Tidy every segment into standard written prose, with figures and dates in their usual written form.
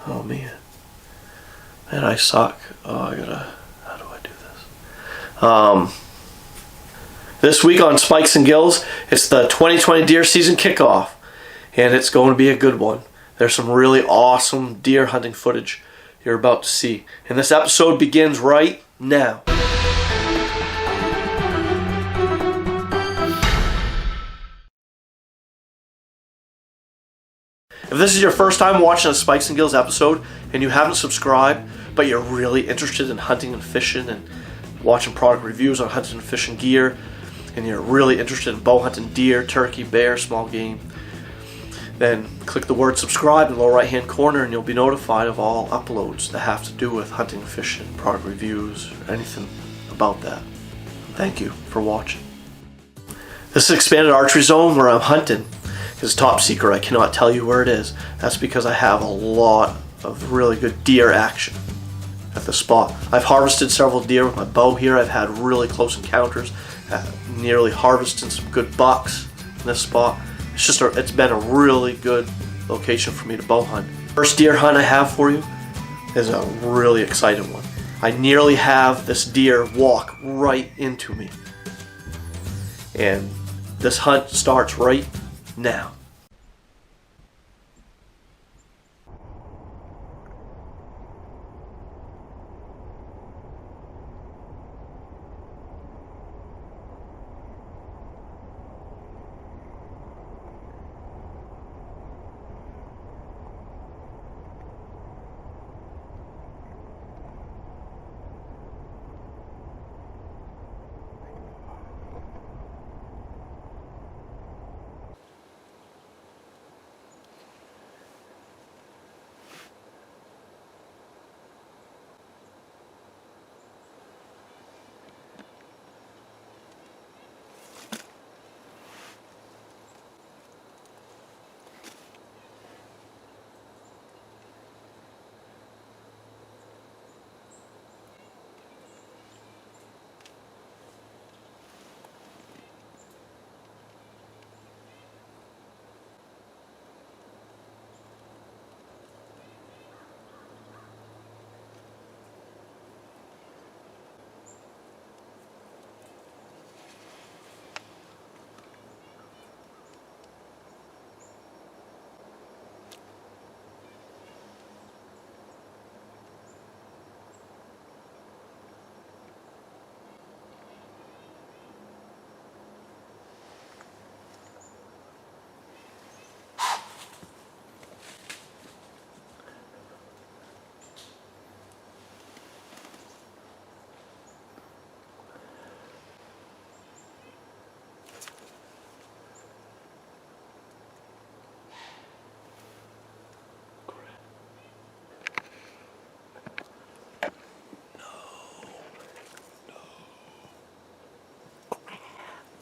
Oh man. Man, I suck. Oh, how do I do this? This week on Spikes and Gills, it's the 2020 deer season kickoff, and it's going to be a good one. There's some really awesome deer hunting footage you're about to see, and this episode begins right now. If this is your first time watching a Spikes and Gills episode and you haven't subscribed, but you're really interested in hunting and fishing and watching product reviews on hunting and fishing gear, and you're really interested in bow hunting deer, turkey, bear, small game, then click the word subscribe in the lower right hand corner and you'll be notified of all uploads that have to do with hunting and fishing, product reviews, or anything about that. Thank you for watching. This is expanded archery zone where I'm hunting. It's top secret. I cannot tell you where it is. That's because I have a lot of really good deer action at the spot. I've harvested several deer with my bow here. I've had really close encounters, nearly harvesting some good bucks in this spot. It's been a really good location for me to bow hunt. First deer hunt I have for you is a really exciting one. I nearly have this deer walk right into me. And this hunt starts right now.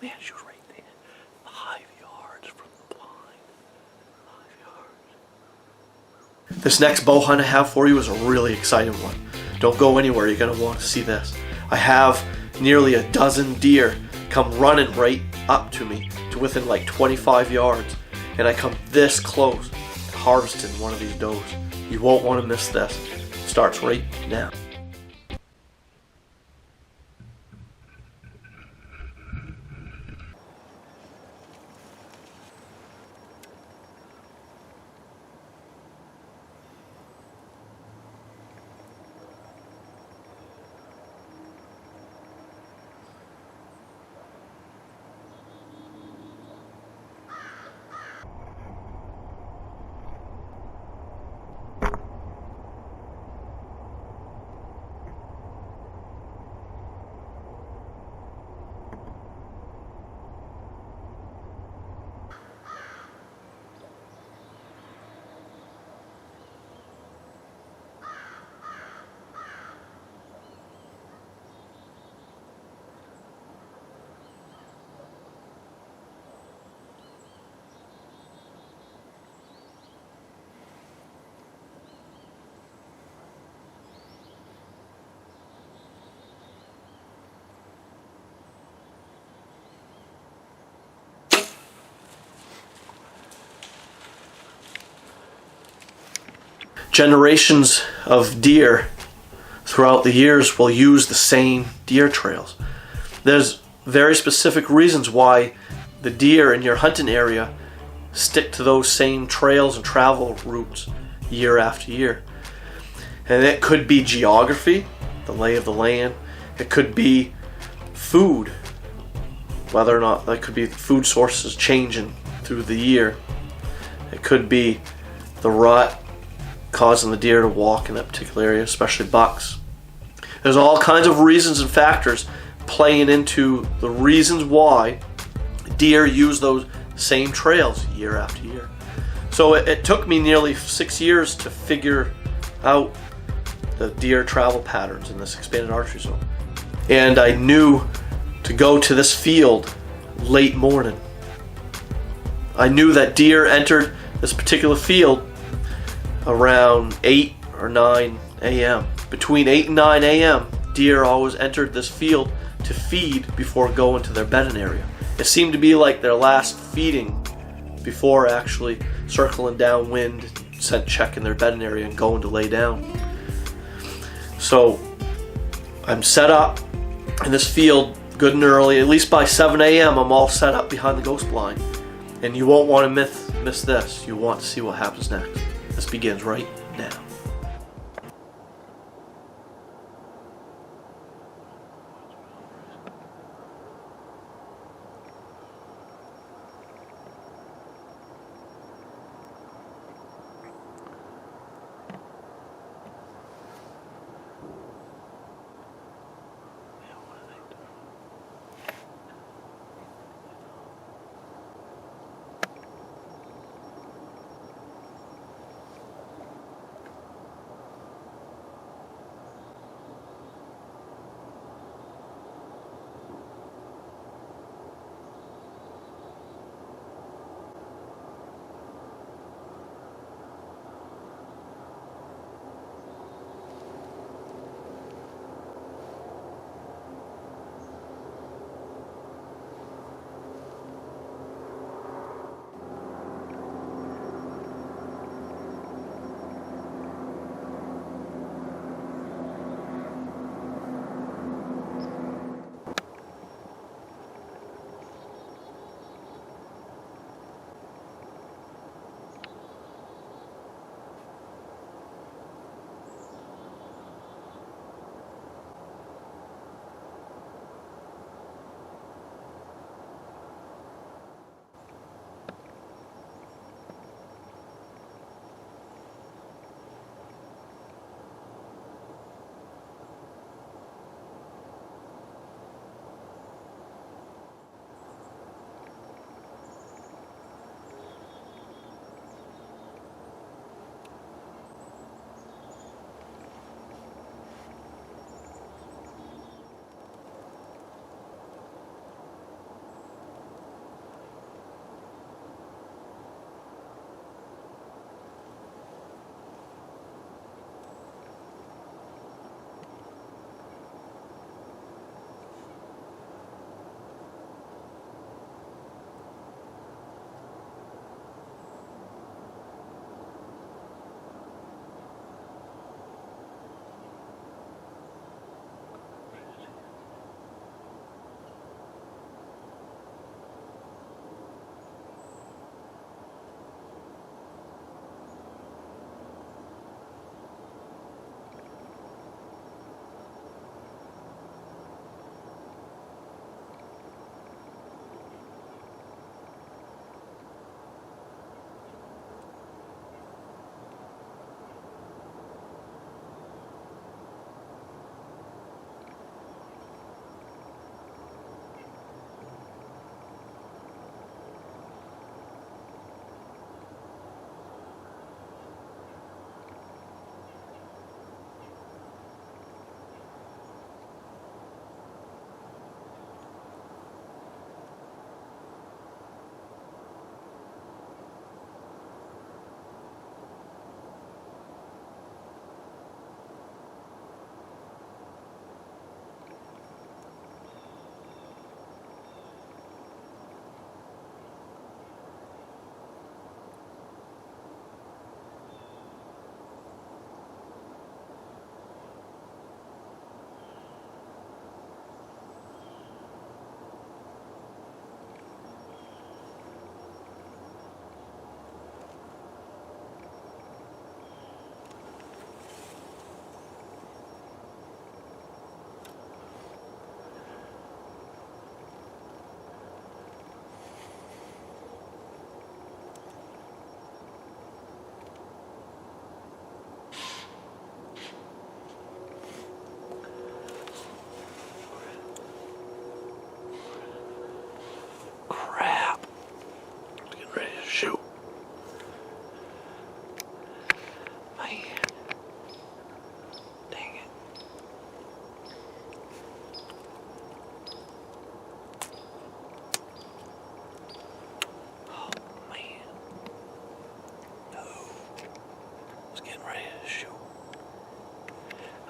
Man, she was right there. 5 yards from the blind. 5 yards. This next bow hunt I have for you is a really exciting one. Don't go anywhere, you're going to want to see this. I have nearly a dozen deer come running right up to me to within like 25 yards. And I come this close to harvesting one of these does. You won't want to miss this. It starts right now. generations of deer throughout the years will use the same deer trails. There's very specific reasons why the deer in your hunting area stick to those same trails and travel routes year after year. And it could be geography, the lay of the land. It could be food, whether or not that could be food sources changing through the year. It could be the rut causing the deer to walk in that particular area, especially bucks. There's all kinds of reasons and factors playing into the reasons why deer use those same trails year after year. So it took me nearly 6 years to figure out the deer travel patterns in this expanded archery zone. And I knew to go to this field late morning. I knew that deer entered this particular field around 8 or 9 a.m. Between 8 and 9 a.m., deer always entered this field to feed before going to their bedding area. It seemed to be like their last feeding before actually circling downwind, checking their bedding area and going to lay down. So I'm set up in this field good and early. At least by 7 a.m. I'm all set up behind the ghost blind. And you won't want to miss this. You want to see what happens next. This begins right now. getting ready to shoot.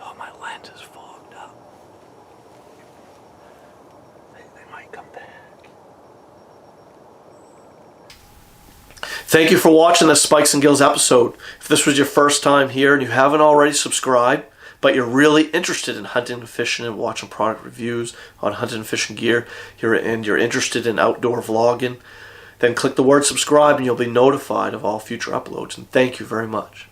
Oh, my lens is fogged up. They might come back. Thank you for watching this Spikes and Gills episode. If this was your first time here and you haven't already subscribed, but you're really interested in hunting and fishing and watching product reviews on hunting and fishing gear, and you're interested in outdoor vlogging, then click the word subscribe and you'll be notified of all future uploads. And thank you very much.